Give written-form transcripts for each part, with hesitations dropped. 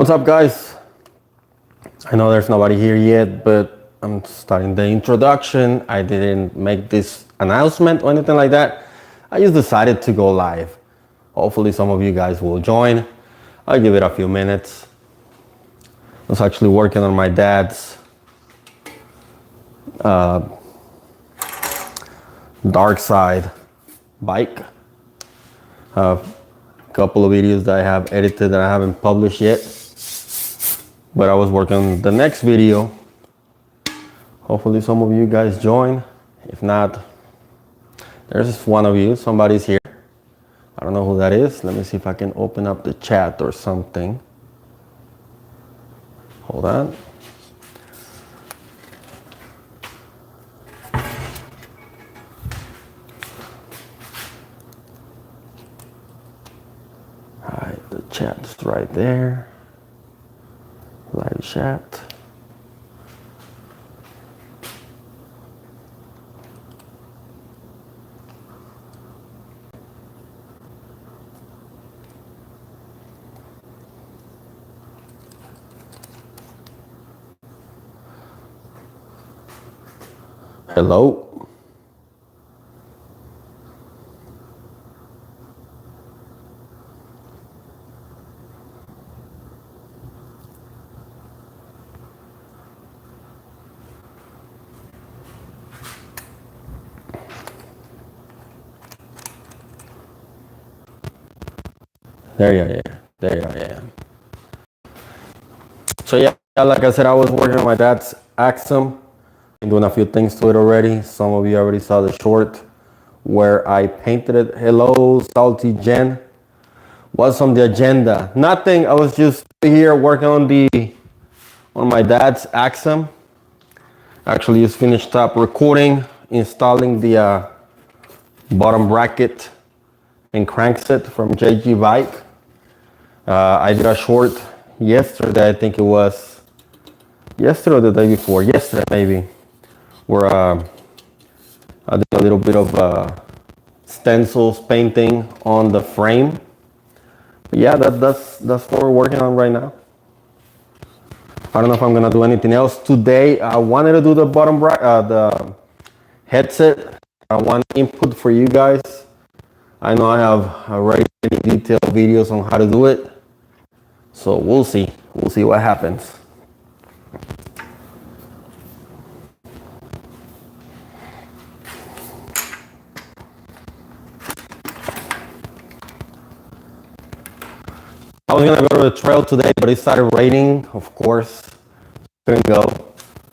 What's up, guys? I know there's nobody here yet, but I'm starting the introduction. I didn't make this announcement or anything like that. I just decided to go live. Hopefully some of you guys will join. I'll give it a few minutes. I was actually working on my dad's dark side bike. A couple of videos that I have edited that I haven't published yet. But I was working on the next video. Hopefully some of you guys join. If not, there's one of you, somebody's here. I don't know who that is. Let me see if I can open up the chat or something. Hold on. All right, the chat's right there. Live chat. Hello. There you are. There you are. Yeah. So yeah, like I said, I was working on my dad's Axum. I'm doing a few things to it already. Some of you already saw the short where I painted it. Hello, Salty Jen. What's on the agenda? Nothing. I was just here working on my dad's Axum. Actually, just finished up recording, installing the bottom bracket and crankset from bhfyp. I did a short yesterday. I think it was yesterday or the day before. Yesterday, maybe. Where I did a little bit of stencils painting on the frame. But yeah, that's what we're working on right now. I don't know if I'm gonna do anything else today. I wanted to do the bottom the headset. I want input for you guys. I know I have already detailed videos on how to do it. So we'll see. We'll see what happens. I was gonna go to the trail today, but it started raining, of course. Couldn't go.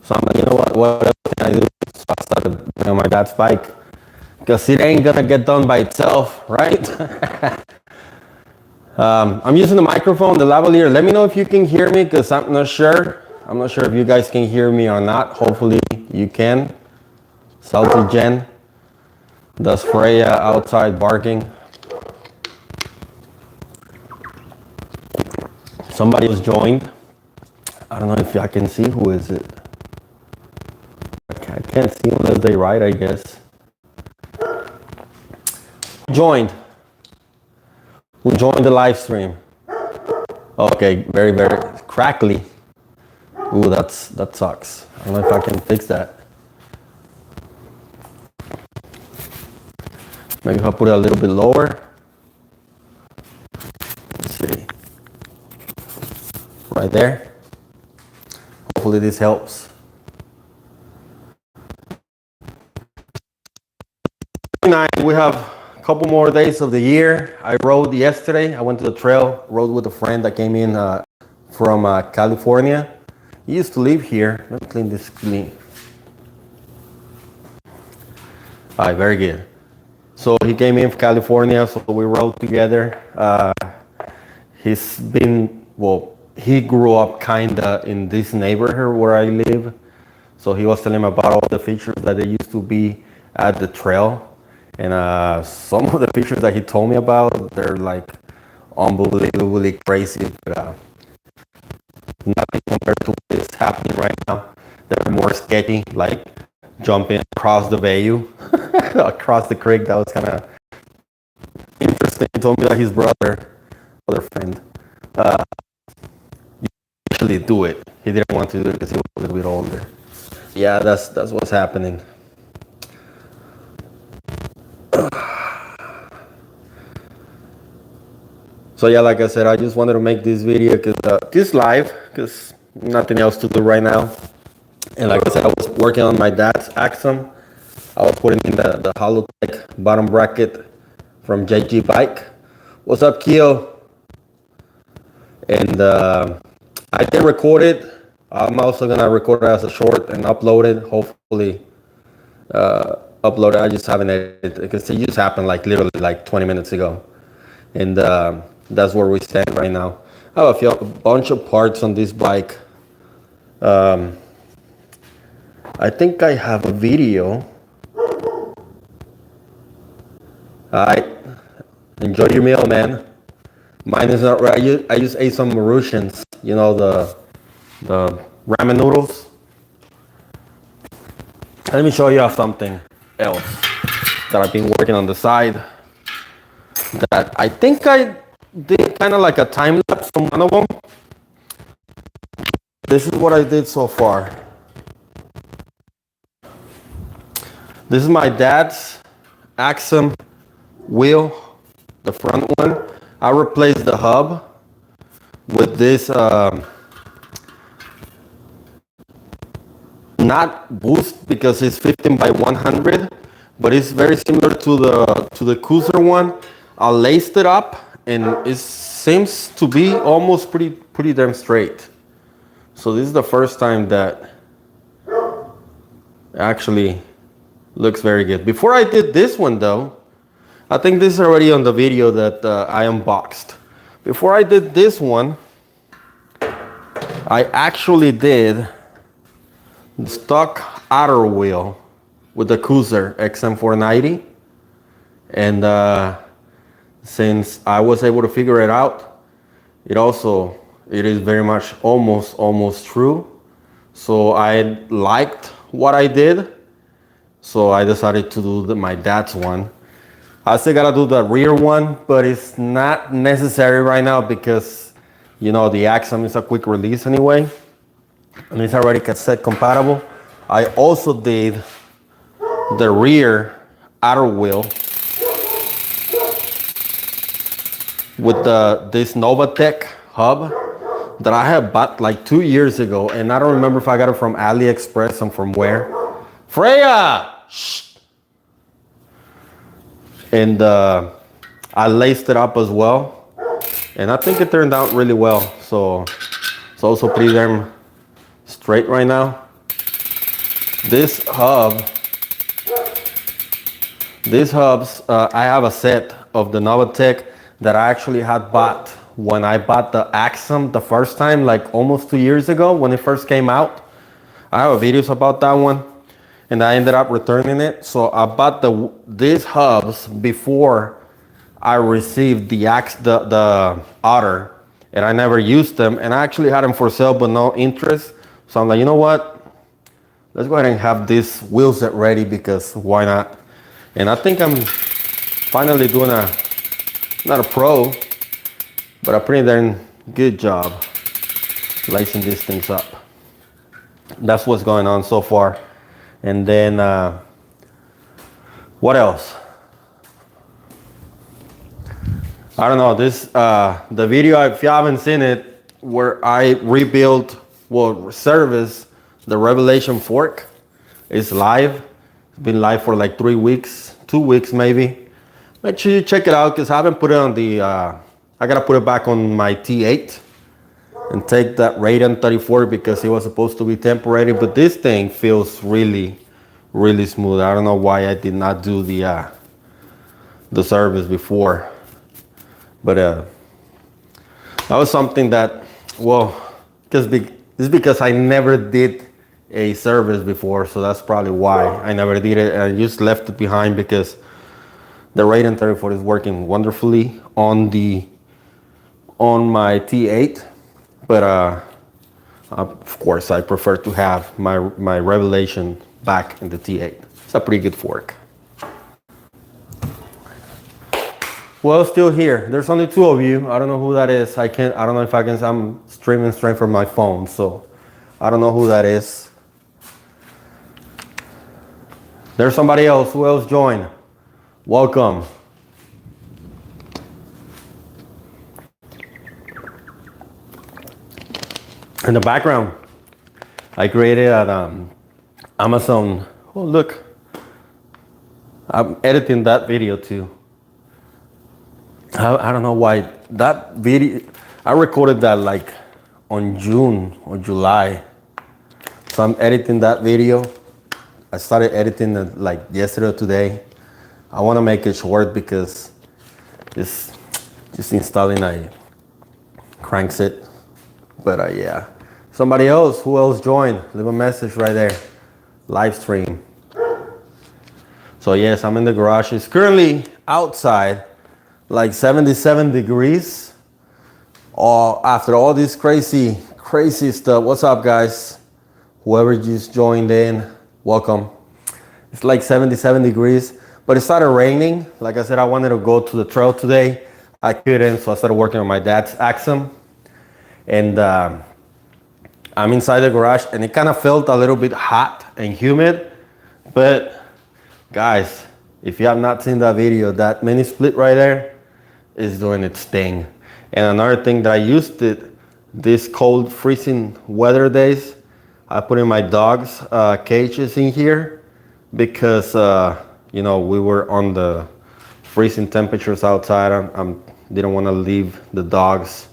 So I'm like, you know what else can I do? So I started on my dad's bike. Because it ain't gonna get done by itself, right? I'm using the microphone, the lavalier. Let me know if you can hear me, because I'm not sure. I'm not sure if you guys can hear me or not. Hopefully you can. Salty Jen. That's Freya outside barking. Somebody was joined. I don't know if I can see who is it. I can't see unless they write, I guess. Joined. Who joined the live stream? Okay, very, very crackly. Ooh, that sucks. I don't know if I can fix that. Maybe if I put it a little bit lower. Let's see. Right there. Hopefully this helps. We have a couple more days of the year. I rode yesterday. I went to the trail, rode with a friend that came in from California. He used to live here. Let me clean this clean. All right, very good. So he came in from California, so we rode together. He grew up kinda in this neighborhood where I live. So he was telling me about all the features that there used to be at the trail. And some of the features that he told me about, they're like unbelievably crazy. But nothing compared to what is happening right now. They're more sketchy, like jumping across the bayou, across the creek. That was kind of interesting. He told me that his brother, other friend, actually do it. He didn't want to do it because he was a little bit older. Yeah, that's what's happening. So yeah, like I said, I just wanted to make this video because this live, because nothing else to do right now. And like I said, I was working on my dad's Axum. I was putting in the Holotech bottom bracket from JG Bike. What's up, Keo? And I did record it. I'm also gonna record it as a short and upload it. Hopefully, upload it. I just haven't edited it because it just happened like literally like 20 minutes ago. And that's where we stand right now. I have a bunch of parts on this bike. I think I have a video. Alright, enjoy your meal, man. Mine is not right. I just ate some Mauritians, you know, the ramen noodles. Let me show you something else that I've been working on the side. That I think I did kind of like a time lapse on one of them. This is what I did so far. This is my dad's Axum wheel, the front one. I replaced the hub with this not boost because it's 15x100, but it's very similar to the Cruiser one. I laced it up and it seems to be almost pretty damn straight. So this is the first time that actually looks very good. Before I did this one though, I think this is already on the video that I unboxed. Before I did this one, I actually did the stock outer wheel with the Cruiser XM490. And since I was able to figure it out, it is very much almost true. So I liked what I did. So I decided to do my dad's one. I still gotta do the rear one, but it's not necessary right now because, you know, the Axum is a quick release anyway, and it's already cassette compatible. I also did the rear outer wheel with this Novatech hub that I had bought like 2 years ago, and I don't remember if I got it from AliExpress and from where. Freya! Shh. And I laced it up as well, and I think it turned out really well. So it's also pretty damn straight right now. These hubs, I have a set of the Novatech that I actually had bought when I bought the Axum the first time, like almost 2 years ago when it first came out. I have videos about that one. And I ended up returning it. So I bought these hubs before I received the Otter, and I never used them. And I actually had them for sale, but no interest. So I'm like, you know what? Let's go ahead and have this wheel set ready because why not? And I think I'm finally doing not a pro, but a pretty darn good job lacing these things up. That's what's going on so far. And then, what else? I don't know, the video, if you haven't seen it, where I service the Revelation fork is live. It's been live for like 3 weeks, 2 weeks maybe. Make sure you check it out because I haven't put it on I gotta put it back on my T8 and take that Raiden 34 because it was supposed to be temporary, but this thing feels really smooth. I don't know why I did not do the service before, but that was something that, well, it's because I never did a service before, so that's probably why I never did it, and I just left it behind because the Raiden 34 is working wonderfully on my T8. But of course, I prefer to have my Revelation back in the T8. It's a pretty good fork. Well, still here. There's only 2 of you. I don't know who that is. I don't know if I'm streaming straight from my phone, so I don't know who that is. There's somebody else. Who else joined? Welcome. In the background, I created an Amazon. Oh, look. I'm editing that video too. I don't know why that video, I recorded that like on June or July. So I'm editing that video. I started editing it like yesterday or today. I want to make it short because it's just installing a crankset. But yeah, somebody else, who else joined? Leave a message right there. Live stream. So yes, I'm in the garage. It's currently outside, like 77 degrees. After all this crazy stuff. What's up, guys? Whoever just joined in, welcome. It's like 77 degrees, but it started raining. Like I said, I wanted to go to the trail today. I couldn't, so I started working on my dad's Axum. And I'm inside the garage, and it kind of felt a little bit hot and humid. But guys, if you have not seen that video, that mini split right there is doing its thing. And another thing that I used it, this cold, freezing weather days, I put in my dog's cages in here because, you know, we were on the freezing temperatures outside. I didn't want to leave the dogs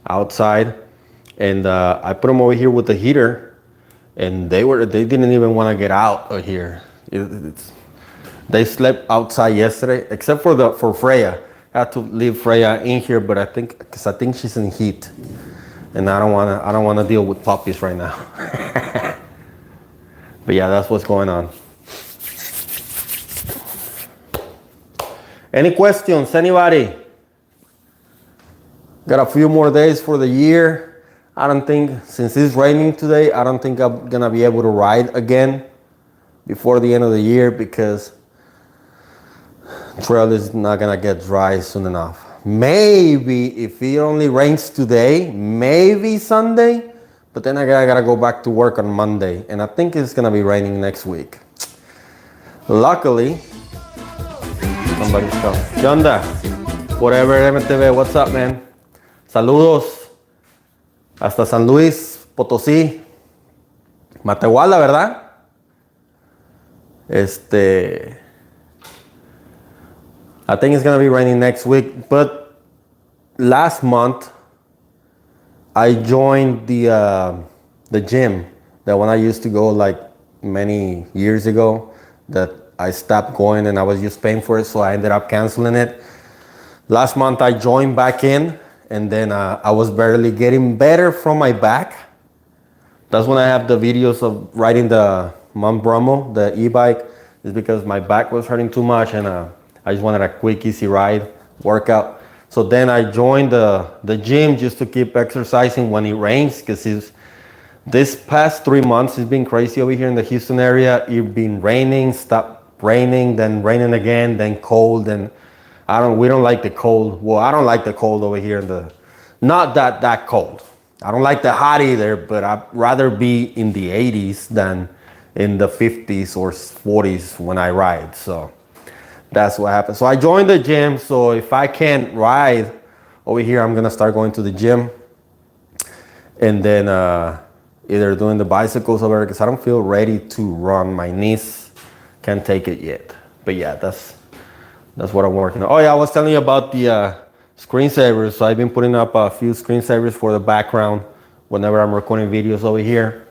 outside. And I put them over here with the heater, and they didn't even want to get out of here. They slept outside yesterday, except for Freya. I had to leave Freya in here, but I think she's in heat, and I don't want to deal with puppies right now. But yeah, that's what's going on. Any questions? Anybody? Got a few more days for the year. I don't think, since it's raining today, I don't think I'm gonna be able to ride again before the end of the year because trail is not gonna get dry soon enough. Maybe if it only rains today, maybe Sunday, but then I gotta go back to work on Monday, and I think it's gonna be raining next week. Luckily, somebody's coming. ¿Qué onda? Forever MTB, what's up, man? Saludos hasta San Luis Potosí, Matehuala, ¿verdad? I think it's gonna be raining next week, but last month I joined the gym, that one I used to go like many years ago, that I stopped going and I was just paying for it, so I ended up canceling it. Last month I joined back in, and then I was barely getting better from my back. That's when I have the videos of riding the Mount Bromo, the e-bike, is because my back was hurting too much, and I just wanted a quick, easy ride, workout. So then I joined the gym just to keep exercising when it rains, because this past 3 months it's been crazy over here in the Houston area. It's been raining, stopped raining, then raining again, then cold, and we don't like the cold. Well, I don't like the cold over here not that cold. I don't like the hot either, but I'd rather be in the 80s than in the 50s or 40s when I ride. So that's what happened. So I joined the gym. So if I can't ride over here, I'm gonna start going to the gym, and then either doing the bicycles over there, because I don't feel ready to run. My knees can't take it yet. But yeah, that's what I'm working on. Oh yeah, I was telling you about the screensavers. So I've been putting up a few screensavers for the background whenever I'm recording videos over here.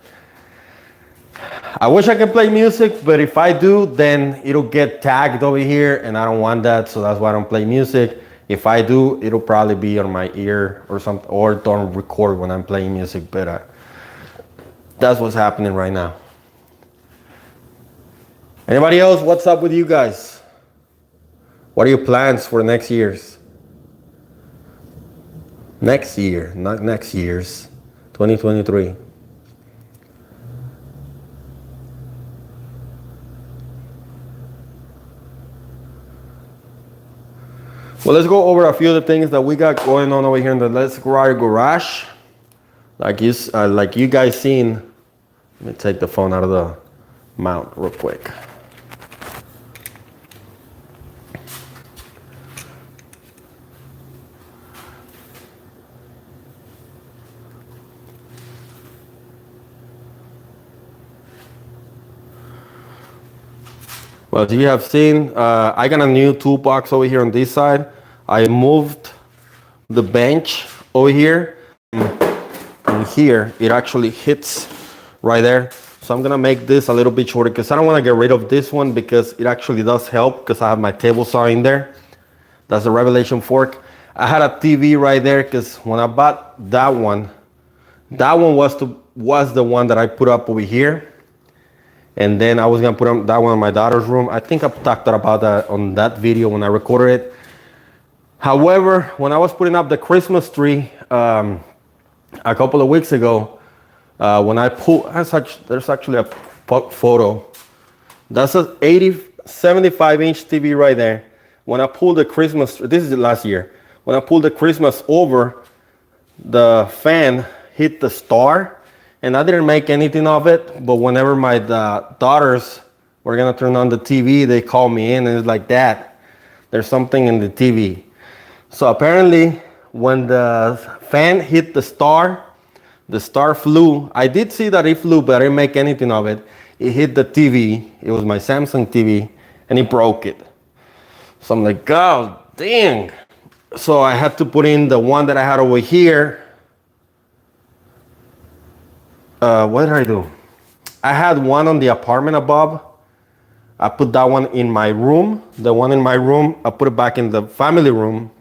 I wish I could play music, but if I do, then it'll get tagged over here, and I don't want that, so that's why I don't play music. If I do, it'll probably be on my ear or something, or don't record when I'm playing music, but that's what's happening right now. Anybody else? What's up with you guys? What are your plans for next year's? Next year, not next year's, 2023. Well, let's go over a few of the things that we got going on over here in the Let's Ride garage. like you guys seen. Let me take the phone out of the mount real quick. Well, as you have seen, I got a new toolbox over here on this side. I moved the bench over here, and here it actually hits right there. So I'm gonna make this a little bit shorter because I don't want to get rid of this one because it actually does help because I have my table saw in there. That's a Revelation fork. I had a TV right there because when I bought that one was the one that I put up over here. And then I was gonna put that one in my daughter's room. I think I talked about that on that video when I recorded it. However, when I was putting up the Christmas tree a couple of weeks ago, when I pulled, there's actually a photo. That's a 75-inch TV right there. When I pulled the Christmas, this is last year. When I pulled the Christmas over, the fan hit the star. And I didn't make anything of it, but whenever my daughters were gonna turn on the TV, they called me in and it's like, Dad, there's something in the TV. So apparently when the fan hit the star flew. I did see that it flew, but I didn't make anything of it. It hit the TV, it was my Samsung TV, and it broke it. So I'm like, God dang. So I had to put in the one that I had over here. What did I do? I had one on the apartment above. I put that one in my room. The one in my room, I put it back in the family room.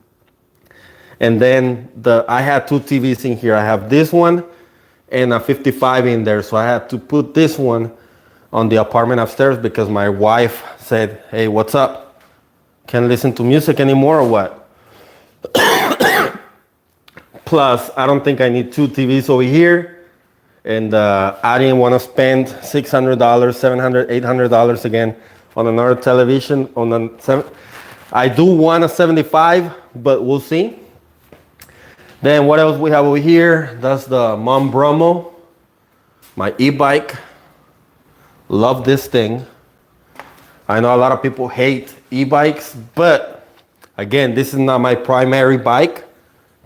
And then I had two TVs in here. I have this one and a 55 in there. So I had to put this one on the apartment upstairs because my wife said, hey, what's up? Can't listen to music anymore or what? Plus, I don't think I need two TVs over here. And I didn't want to spend $600, $700, $800 again on another television. I do want a 75, but we'll see. Then what else we have over here? That's the Mom Bromo, my e-bike. Love this thing. I know a lot of people hate e-bikes, but again, this is not my primary bike.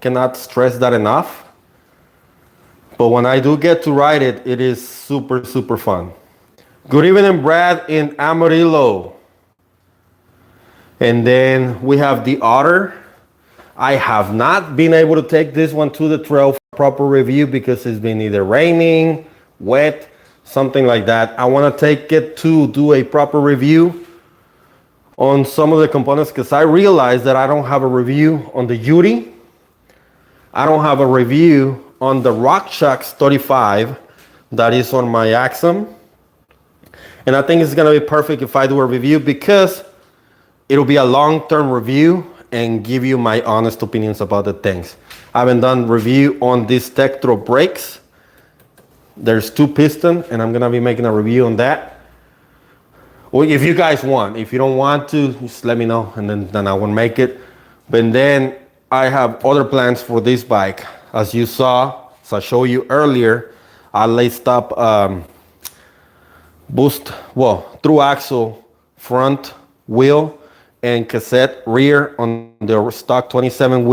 Cannot stress that enough. But when I do get to ride it, it is super, super fun. Good evening, Brad in Amarillo. And then we have the Otter. I have not been able to take this one to the trail for a proper review because it's been either raining, wet, something like that. I want to take it to do a proper review on some of the components because I realized that I don't have a review on the Yuri. I don't have a review on the RockShox 35 that is on my Axum. And I think it's gonna be perfect if I do a review because it'll be a long-term review and give you my honest opinions about the things. I haven't done review on these Tektro brakes. There's two piston and I'm gonna be making a review on that. Or if you guys want, if you don't want to, just let me know and then I won't make it. But then I have other plans for this bike. As you saw, as I showed you earlier, I laced up through axle front wheel and cassette rear on the stock 27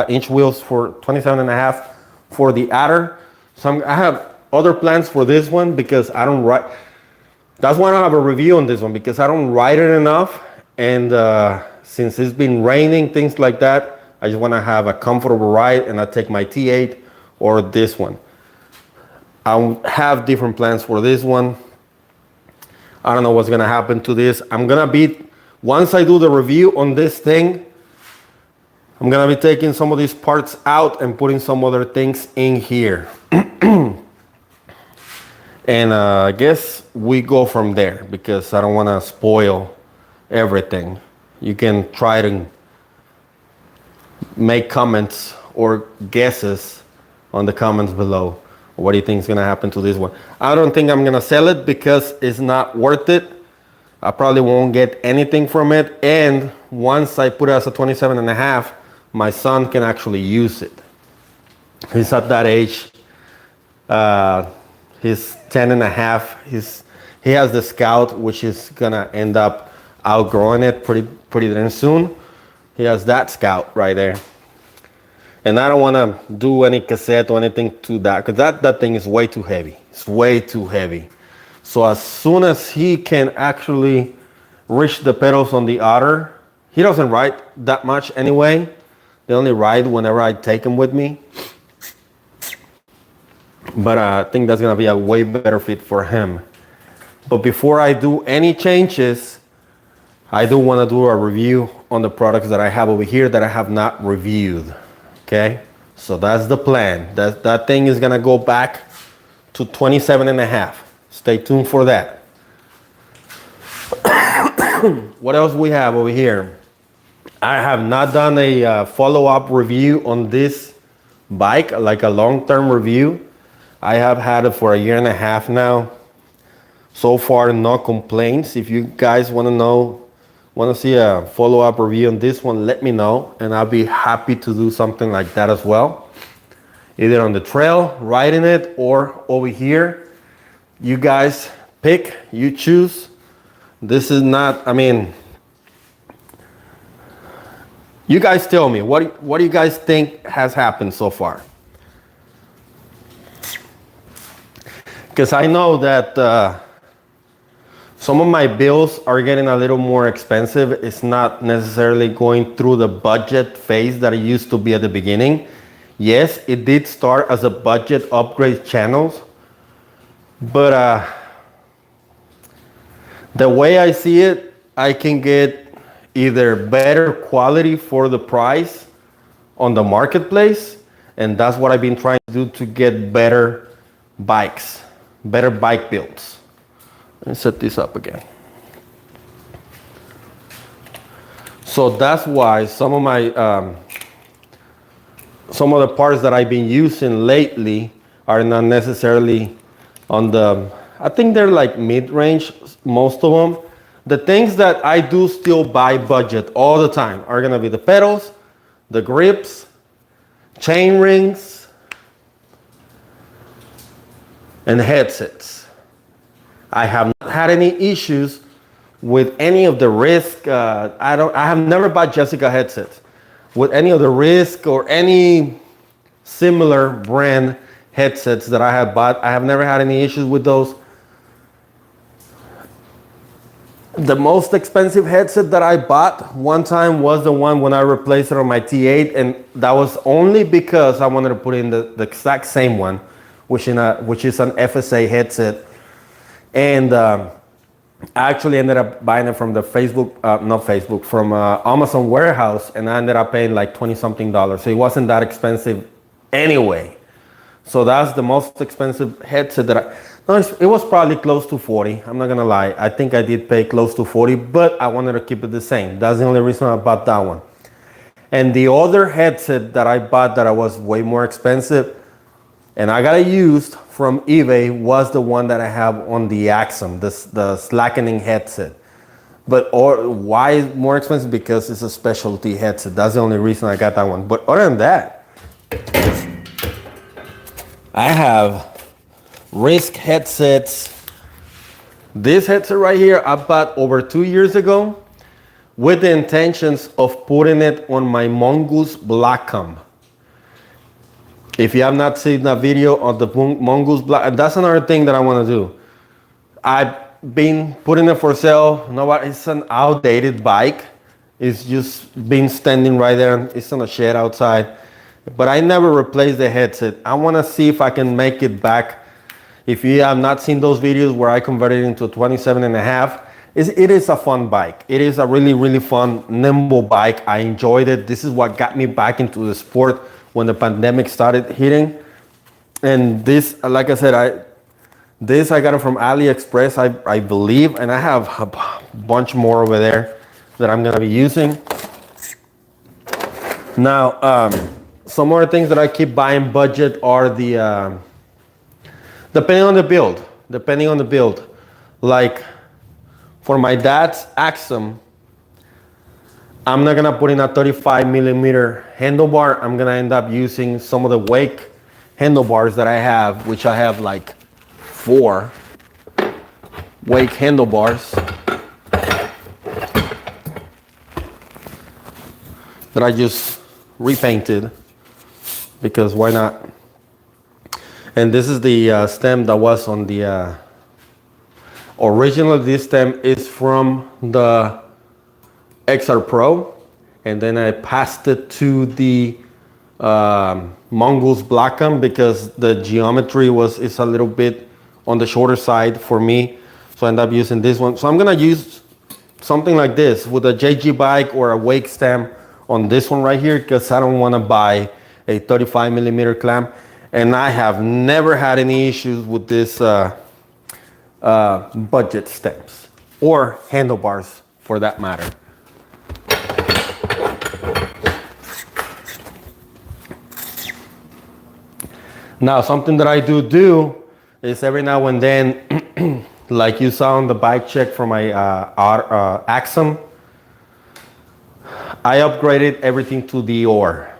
inch wheels for 27 and a half for the Adder. So I have other plans for this one because I don't ride. That's why I don't have a review on this one because I don't ride it enough. And since it's been raining, things like that, I just want to have a comfortable ride and I take my T8 or this one. I have different plans for this one. I don't know what's going to happen to this. Once I do the review on this thing, I'm going to be taking some of these parts out and putting some other things in here. And I guess we go from there because I don't want to spoil everything. You can try to make comments or guesses on the comments below. What do you think is going to happen to this one? I don't think I'm going to sell it because it's not worth it. I probably won't get anything from it. And once I put it as a 27 and a half, my son can actually use it. He's at that age He's 10 and a half. He has the Scout, which is gonna end up outgrowing it pretty damn soon. He has that Scout right there. And I don't wanna do any cassette or anything to that, because that thing is way too heavy. It's way too heavy. So as soon as he can actually reach the pedals on the Otter, he doesn't ride that much anyway. They only ride whenever I take him with me. But I think that's gonna be a way better fit for him. But before I do any changes, I do wanna do a review on the products that I have over here that I have not reviewed, okay? So that's the plan. That thing is gonna go back to 27 and a half. Stay tuned for that. What else we have over here? I have not done a follow-up review on this bike, like a long-term review. I have had it for a year and a half now. So far, no complaints. If you guys want to see a follow-up review on this one, let me know, and I'll be happy to do something like that as well. Either on the trail, riding it, or over here. You guys pick, you choose. This is not, I mean, you guys tell me, what do you guys think has happened so far? Because I know that some of my bills are getting a little more expensive. It's not necessarily going through the budget phase that it used to be at the beginning. Yes, it did start as a budget upgrade channel, but the way I see it, I can get either better quality for the price on the marketplace, and that's what I've been trying to do to get better bikes, better bike builds. Let me set this up again. So that's why some of the parts that I've been using lately are not necessarily on the, I think they're like mid-range, most of them. The things that I do still buy budget all the time are gonna be the pedals, the grips, chain rings, and headsets. I have not had any issues with any of the risk. I have never bought Jessica headsets with any of the risk or any similar brand headsets that I have bought. I have never had any issues with those. The most expensive headset that I bought one time was the one when I replaced it on my T8, and that was only because I wanted to put in the exact same one, which is an FSA headset. And I actually ended up buying it from the from Amazon warehouse, and I ended up paying like $20-something. So it wasn't that expensive anyway. So that's the most expensive headset that it was probably close to 40. I'm not gonna lie. I think I did pay close to 40, but I wanted to keep it the same. That's the only reason I bought that one. And the other headset that I bought that was way more expensive, and I got it used from eBay, was the one that I have on the Axum, the slackening headset. But why more expensive? Because it's a specialty headset. That's the only reason I got that one. But other than that, I have Risk headsets. This headset right here I bought over 2 years ago with the intentions of putting it on my Mongoose Blackcomb. If you have not seen that video of the Mongoose Black, that's another thing that I want to do. I've been putting it for sale. It's an outdated bike. It's just been standing right there. It's on a shed outside. But I never replaced the headset. I want to see if I can make it back. If you have not seen those videos where I converted it into a 27 and a half, it is a fun bike. It is a really, really fun, nimble bike. I enjoyed it. This is what got me back into the sport when the pandemic started hitting. And this, like I said, I got it from AliExpress, I believe, and I have a bunch more over there that I'm gonna be using. Now, some more things that I keep buying budget are the, depending on the build. Like for my dad's Axum, I'm not gonna put in a 35 millimeter handlebar. I'm gonna end up using some of the Wake handlebars that I have, which I have like 4 wake handlebars that I just repainted, because why not? And this is the stem that was on the originally. This stem is from the XR Pro, and then I passed it to the Mongoose Blackham because the geometry is a little bit on the shorter side for me, so I end up using this one. So I'm gonna use something like this with a JG bike or a wake stem on this one right here, because I don't want to buy a 35mm clamp, and I have never had any issues with this budget stems or handlebars for that matter. Now, something that I do is every now and then, like you saw on the bike check for my Axum, I upgraded everything to Dior.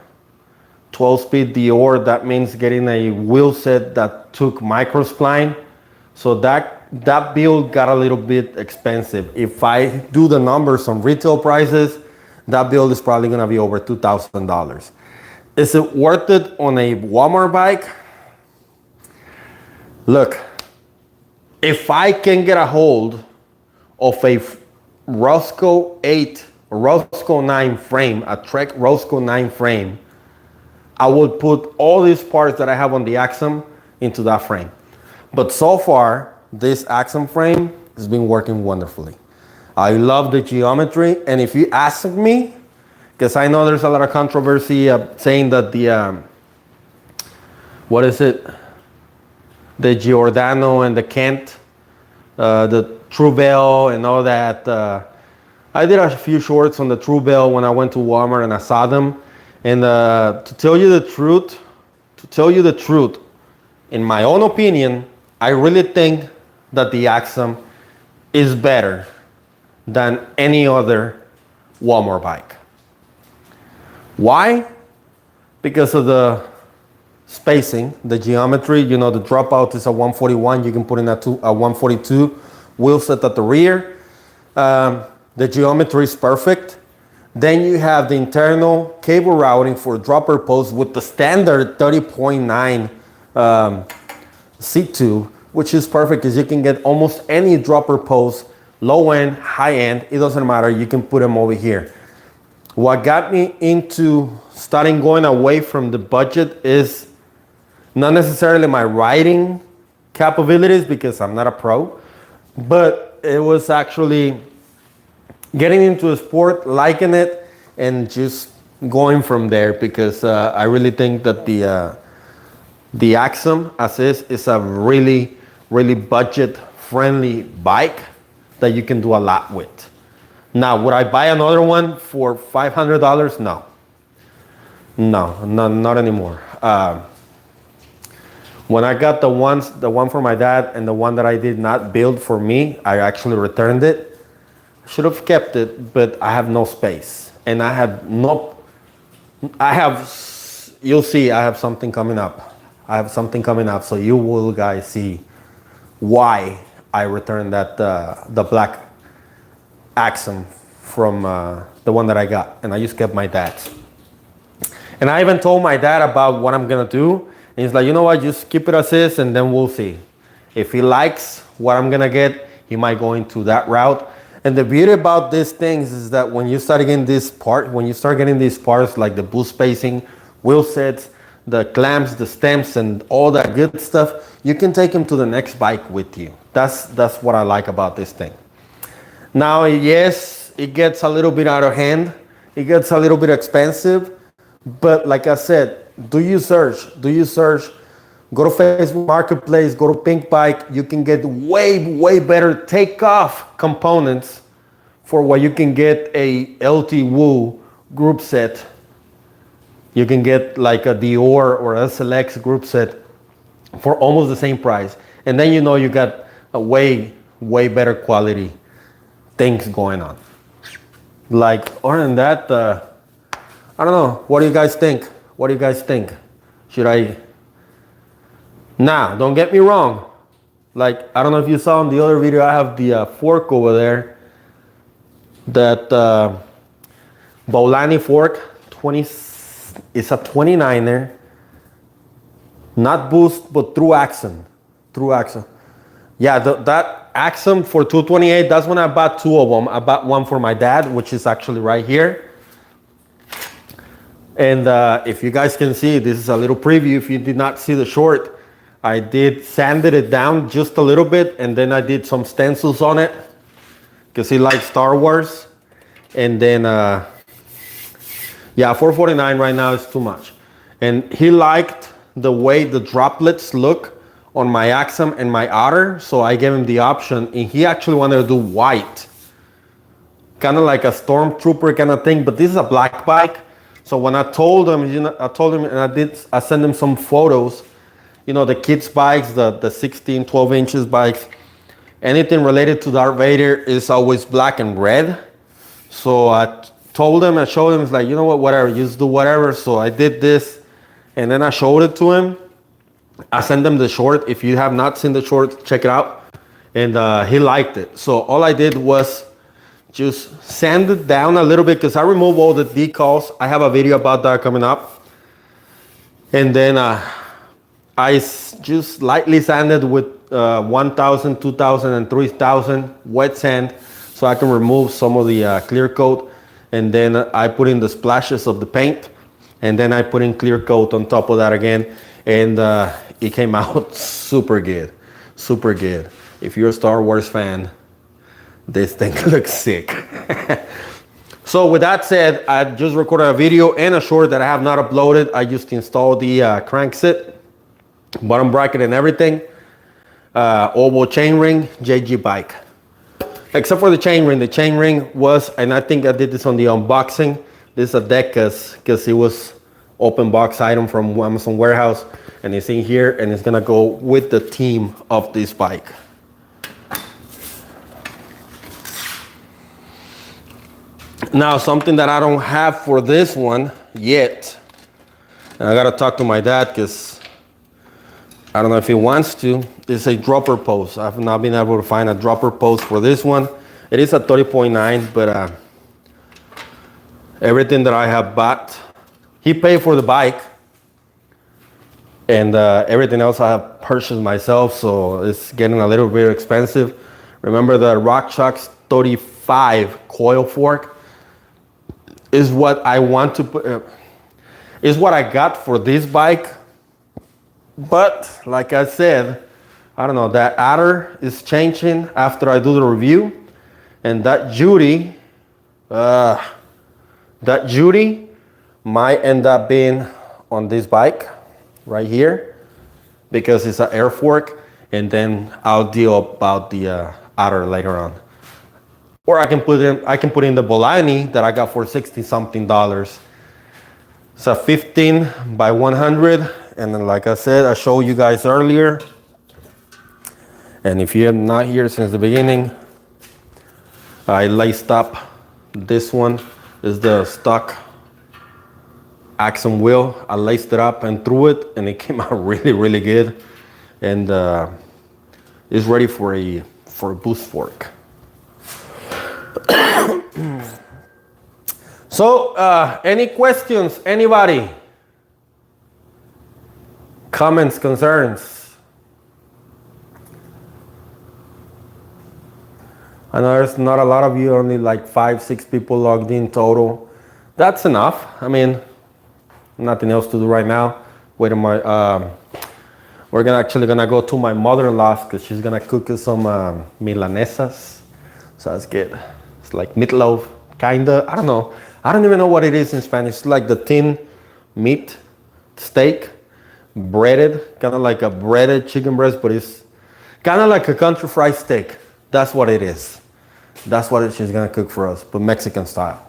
12-speed Dior, that means getting a wheel set that took microspline. So that build got a little bit expensive. If I do the numbers on retail prices, that build is probably gonna be over $2,000. Is it worth it on a Walmart bike? Look, if I can get a hold of a Roscoe 8 or Roscoe 9 frame, a Trek Roscoe 9 frame, I would put all these parts that I have on the Axum into that frame. But so far, this Axum frame has been working wonderfully. I love the geometry, and if you ask me, because I know there's a lot of controversy saying that the, what is it? The Giordano and the Kent, the Truebell and all that. I did a few shorts on the Truebell when I went to Walmart and I saw them. And to tell you the truth, in my own opinion, I really think that the Axum is better than any other Walmart bike. Why? Because of the spacing, the geometry. You know, the dropout is a 141. You can put in a 142 wheel set at the rear. The geometry is perfect. Then you have the internal cable routing for dropper posts with the standard 30.9 seat tube, which is perfect because you can get almost any dropper post, low end, high end, it doesn't matter. You can put them over here. What got me into starting going away from the budget is not necessarily my riding capabilities, because I'm not a pro, but it was actually getting into a sport, liking it, and just going from there, because I really think that the Axum as is a really, really budget-friendly bike that you can do a lot with. Now, would I buy another one for $500? No. No, not anymore. When I got the one for my dad and the one that I did not build for me, I actually returned it. Should have kept it, but I have no space. And you'll see, I have something coming up. So you will guys see why I returned that, the black Axum from the one that I got. And I just kept my dad's. And I even told my dad about what I'm gonna do. And he's like, you know what, just keep it as is and then we'll see. If he likes what I'm gonna get, he might go into that route. And the beauty about these things is that when you start getting these parts like the boot spacing, wheel sets, the clamps, the stems, and all that good stuff, you can take them to the next bike with you. That's what I like about this thing. Now, yes, it gets a little bit out of hand. It gets a little bit expensive. But like I said, do you search? Go to Facebook Marketplace, go to Pink Bike. You can get way better takeoff components for what you can get a LT Woo group set. You can get like a Dior or SLX group set for almost the same price. And then you know you got a way better quality things going on. Like, other than that, I don't know. What do you guys think? Should I Now, don't get me wrong. Like, I don't know if you saw in the other video, I have the fork over there. That Bolani fork, it's a 29er. Not boost, but through axle. Through axle. Yeah, that axle for 228, that's when I bought two of them. I bought one for my dad, which is actually right here. And if you guys can see, this is a little preview. If you did not see the short, I did sanded it down just a little bit, and then I did some stencils on it because he likes Star Wars. And then, yeah, 449 right now is too much. And he liked the way the droplets look on my Axum and my Otter, so I gave him the option, and he actually wanted to do white. Kind of like a stormtrooper kind of thing, but this is a black bike. So when I told him, you know, and I sent him some photos, you know, the kids' bikes, the 16, 12 inches bikes, anything related to Darth Vader is always black and red. So I told him, I showed him, it's like, you know what, whatever, you just do whatever. So I did this, and then I showed it to him. I sent him the short. If you have not seen the short, check it out. And he liked it. So all I did was just sand it down a little bit because I removed all the decals. I have a video about that coming up. And then I just lightly sanded with 1000, 2000, and 3000 wet sand so I can remove some of the clear coat. And then I put in the splashes of the paint. And then I put in clear coat on top of that again. And it came out super good. Super good. If you're a Star Wars fan, this thing looks sick. So with that said, I just recorded a video and a short that I have not uploaded. I just installed the crankset, bottom bracket and everything. Oval chainring, JG bike. Except for the chainring. The chainring was, and I think I did this on the unboxing. This is a deck because it was open box item from Amazon warehouse. And it's in here and it's gonna go with the theme of this bike. Now, something that I don't have for this one yet, and I gotta talk to my dad because I don't know if he wants to, is a dropper post. I've not been able to find a dropper post for this one. It is a 30.9, but everything that I have bought, he paid for the bike, and everything else I have purchased myself, so it's getting a little bit expensive. Remember the RockShox 35 coil fork is what I want to put, is what I got for this bike. But like I said, I don't know, that Otter is changing after I do the review, and that Judy might end up being on this bike right here because it's an air fork, and then I'll deal about the Otter later on. Or I can put in the Bolani that I got for $60 something. It's a 15 by 100, and then like I said, I showed you guys earlier. And if you're not here since the beginning, I laced up this one. Is the stock Axum wheel. I laced it up and threw it, and it came out really, really good. And it's ready for a boost fork. So, any questions? Anybody? Comments, concerns? I know there's not a lot of you, only like 5-6 people logged in total. That's enough. I mean, nothing else to do right now. Wait a minute. We're actually gonna go to my mother-in-law's because she's gonna cook us some milanesas. So that's good. It's like meatloaf, kinda. I don't know. I don't even know what it is in Spanish. It's like the thin meat steak, breaded, kind of like a breaded chicken breast, but it's kind of like a country fried steak. That's what it is. That's what she's gonna cook for us, but Mexican style.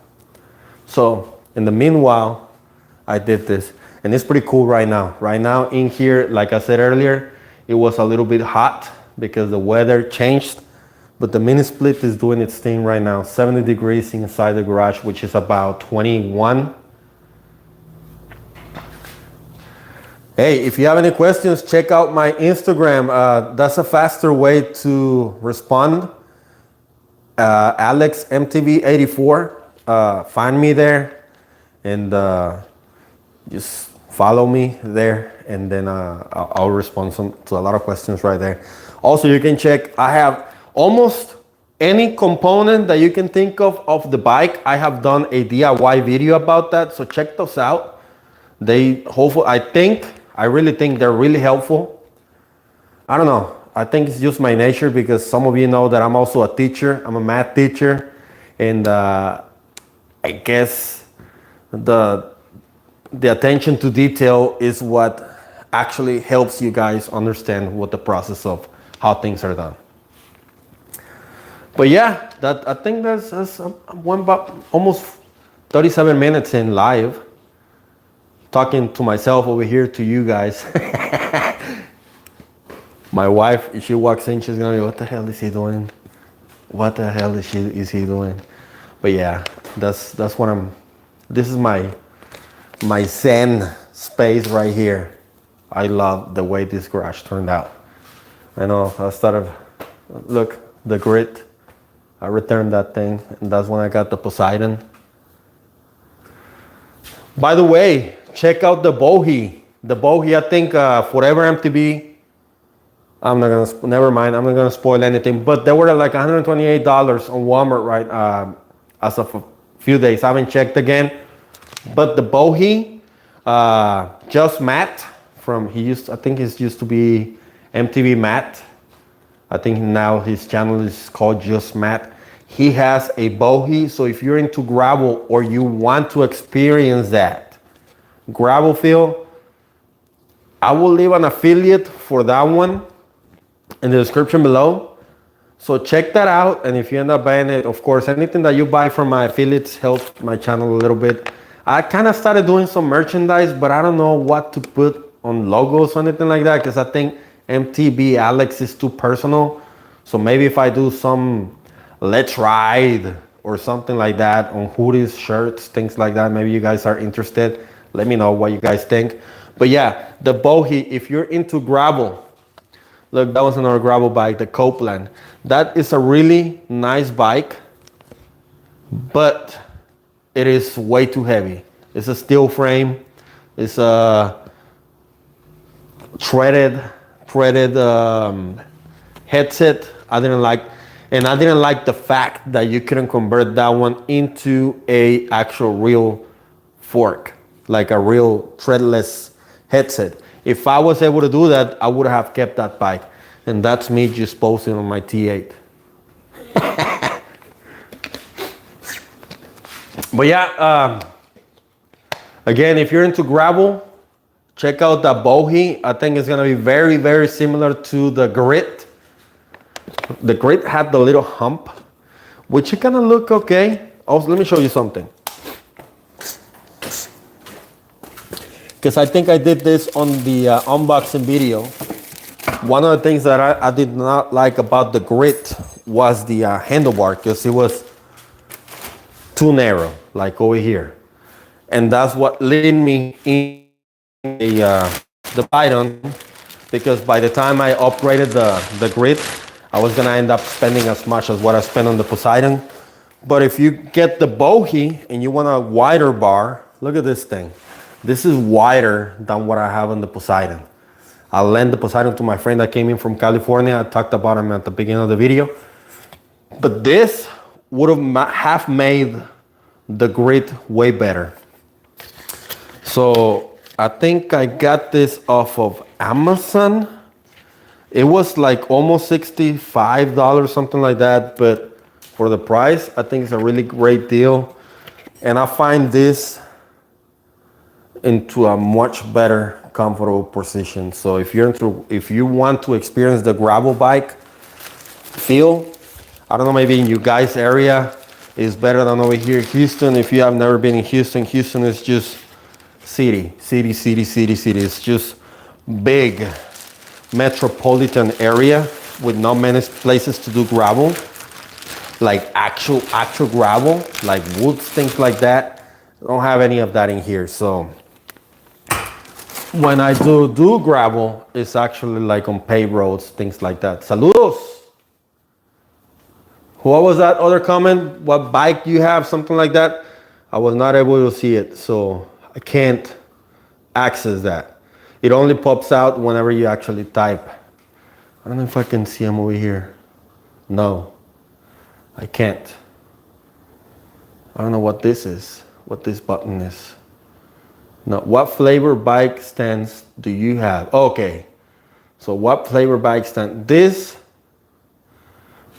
So in the meanwhile, I did this, and it's pretty cool right now. Right now in here, like I said earlier, it was a little bit hot because the weather changed. But the mini split is doing its thing right now. 70 degrees inside the garage, which is about 21. Hey, if you have any questions, check out my Instagram. That's a faster way to respond. AlexMTB84. Find me there and just follow me there, and then I'll respond to a lot of questions right there. Also, you can check, I have almost any component that you can think of the bike. I have done a DIY video about that, so check those out. They hopefully, I really think they're really helpful. I don't know. I think it's just my nature, because some of you know that I'm also a teacher. I'm a math teacher, and I guess the attention to detail is what actually helps you guys understand what the process of how things are done. But yeah, I think that's one about almost 37 minutes in live, talking to myself over here to you guys. My wife, if she walks in, she's gonna be, what the hell is he doing? What the hell is he doing? But yeah, that's what this is my zen space right here. I love the way this garage turned out. I know, look, the grit. I returned that thing, and that's when I got the Poseidon. By the way, check out the Bohi. The Bohi, I think Forever MTB, never mind, I'm not gonna spoil anything, but they were like $128 on Walmart right as of a few days. I haven't checked again. But the Bohi, Just Matt, I think he used to be MTV Matt. I think now his channel is called Just Matt. He has a Bohi, so if you're into gravel or you want to experience that gravel feel, I will leave an affiliate for that one in the description below. So check that out, and if you end up buying it, of course, anything that you buy from my affiliates helps my channel a little bit. I kind of started doing some merchandise, but I don't know what to put on logos or anything like that, because I think MTB Alex is too personal. So maybe if I do some Let's Ride or something like that on hoodies, shirts, things like that, maybe you guys are interested. Let me know what you guys think. But yeah, the Bohi, if you're into gravel, look, that was another gravel bike, the Copeland. That is a really nice bike, but it is way too heavy. It's a steel frame. It's a threaded headset. I didn't like the fact that you couldn't convert that one into a actual real fork, like a real threadless headset. If I was able to do that, I would have kept that bike. And that's me just posting on my T8. But yeah, again, if you're into gravel, check out the Bohi. I think it's gonna be very, very similar to the Grit. The Grit had the little hump, which it kind of look okay. Also, let me show you something. Because I think I did this on the unboxing video. One of the things that I did not like about the Grit was the handlebar, because it was too narrow, like over here. And that's what led me in the Python, because by the time I upgraded the Grit, I was gonna end up spending as much as what I spent on the Poseidon. But if you get the Bohi and you want a wider bar, look at this thing. This is wider than what I have on the Poseidon. I lent the Poseidon to my friend that came in from California. I talked about him at the beginning of the video. But this would have made the Grit way better. So I think I got this off of Amazon. It was like almost $65, something like that. But for the price, I think it's a really great deal. And I find this into a much better comfortable position. So if you want to experience the gravel bike feel, I don't know, maybe in you guys area is better than over here in Houston. If you have never been in Houston, Houston is just city. It's just big metropolitan area with not many places to do gravel, like actual gravel, like woods, things like that. I don't have any of that in here. So When I do gravel, it's actually like on paved roads, things like that. Saludos. What was that other comment? What bike do you have? Something like that. I was not able to see it, so I can't access that. It only pops out whenever you actually type. I don't know if I can see him over here. No, I can't. I don't know what this is, what this button is. No, what flavor bike stands do you have? Okay, so what flavor bike stand? This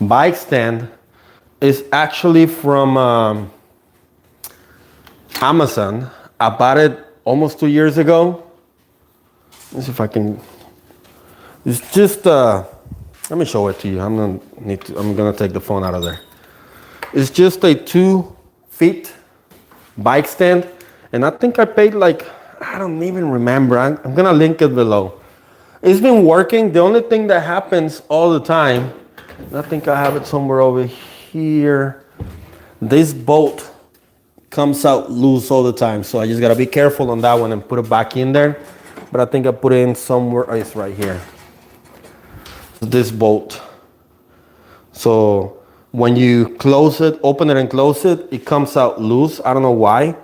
bike stand is actually from Amazon. I bought it almost 2 years ago. Let's see if I can. It's just let me show it to you. I'm gonna take the phone out of there. It's just a 2 feet bike stand, and I think I paid like, I don't even remember. I'm gonna link it below. It's been working. The only thing that happens all the time, I think I have it somewhere over here. This bolt comes out loose all the time, so I just gotta be careful on that one and put it back in there. But I think I put it in somewhere. Oh, it's right here. This bolt. So when you close it, open it and close it, it comes out loose. I don't know why.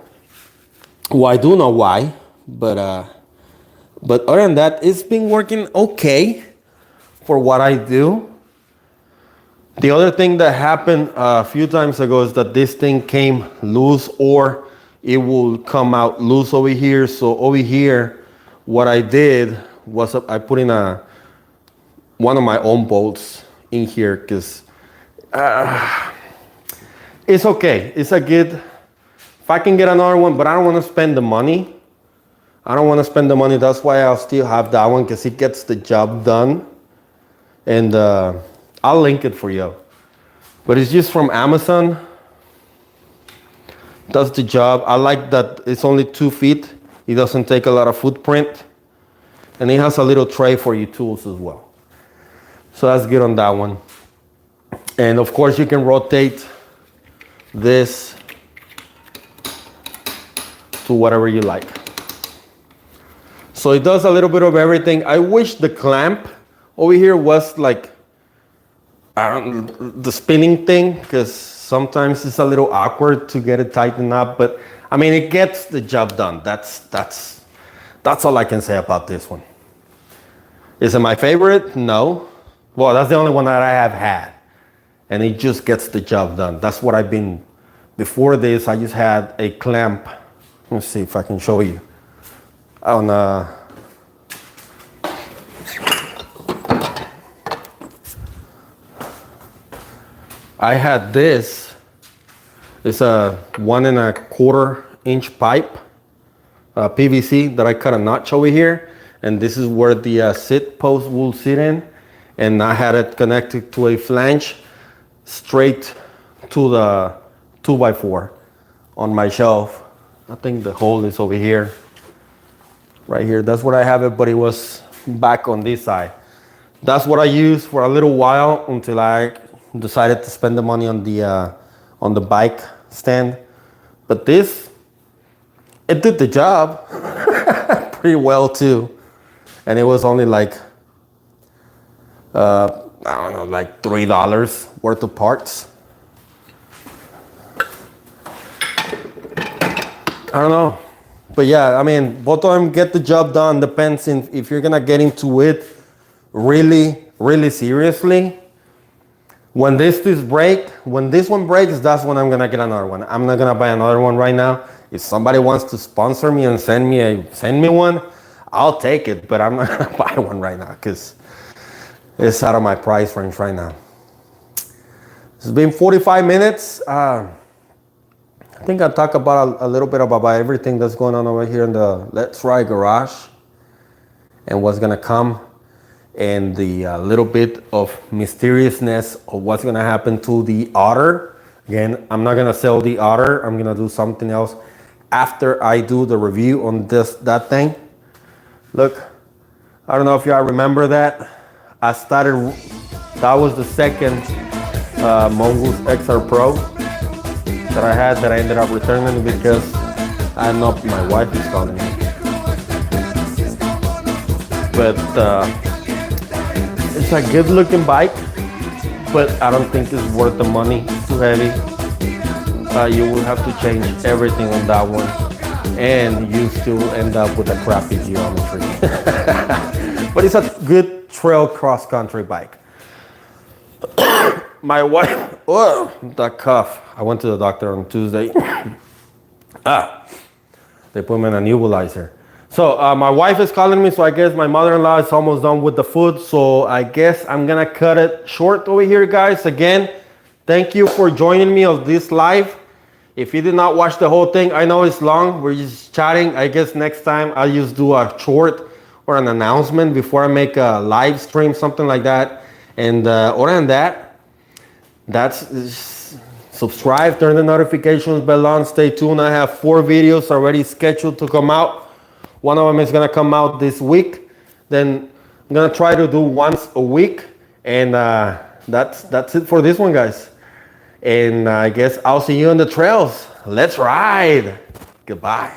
Well, I do know why, but other than that, it's been working okay for what I do. The other thing that happened a few times ago is that this thing came loose, or it will come out loose over here. So over here, what I did was I put in one of my own bolts in here, because it's okay. It's a good, if I can get another one, but I don't want to spend the money. I don't want to spend the money. That's why I'll still have that one, because it gets the job done. And I'll link it for you. But it's just from Amazon. Does the job. I like that it's only 2 feet. It doesn't take a lot of footprint. And it has a little tray for your tools as well. So that's good on that one. And of course you can rotate this to whatever you like. So it does a little bit of everything. I wish the clamp over here was like, the spinning thing, because sometimes it's a little awkward to get it tightened up, but I mean, it gets the job done. That's all I can say about this one. Is it my favorite? No. Well, that's the only one that I have had, and it just gets the job done. That's what I've been. Before this, I just had a clamp. Let's see if I can show you. On I had this. It's a 1 1/4 inch pipe, PVC, that I cut a notch over here, and this is where the sit post will sit in. And I had it connected to a flange straight to the 2x4 on my shelf. I think the hole is over here, right here. That's where I have it, but it was back on this side. That's what I used for a little while until I decided to spend the money on the bike stand. But this, it did the job pretty well too. And it was only like, I don't know, like $3 worth of parts. I don't know. But yeah, I mean, both of them get the job done. Depends if you're gonna get into it really, really seriously. When this one breaks, that's when I'm gonna get another one. I'm not gonna buy another one right now. If somebody wants to sponsor me and send me one, I'll take it. But I'm not gonna buy one right now because it's out of my price range right now. It's been 45 minutes. I think I'll talk about a little bit about everything that's going on over here in the Let's Ride garage and what's gonna come, and the little bit of mysteriousness of what's gonna happen to the Otter. Again, I'm not gonna sell the Otter. I'm gonna do something else after I do the review on that thing. Look, I don't know if y'all remember that. That was the second Mongoose XR Pro that I had that I ended up returning because I know my wife is calling me. but it's a good looking bike, but I don't think it's worth the money. It's too heavy. You will have to change everything on that one, and you still end up with a crappy geometry. But it's a good trail cross country bike. My wife, oh, that cough. I went to the doctor on Tuesday. They put me in a nebulizer. So my wife is calling me, so I guess my mother-in-law is almost done with the food. So I guess I'm gonna cut it short over here, guys. Again, thank you for joining me on this live. If you did not watch the whole thing, I know it's long. We're just chatting. I guess next time I'll just do a short or an announcement before I make a live stream, something like that. And other than that, that's subscribe, turn the notifications bell on, stay tuned. I have 4 videos already scheduled to come out. One of them is gonna come out this week. Then I'm gonna try to do once a week. And that's it for this one, guys. And I guess I'll see you on the trails. Let's ride. Goodbye.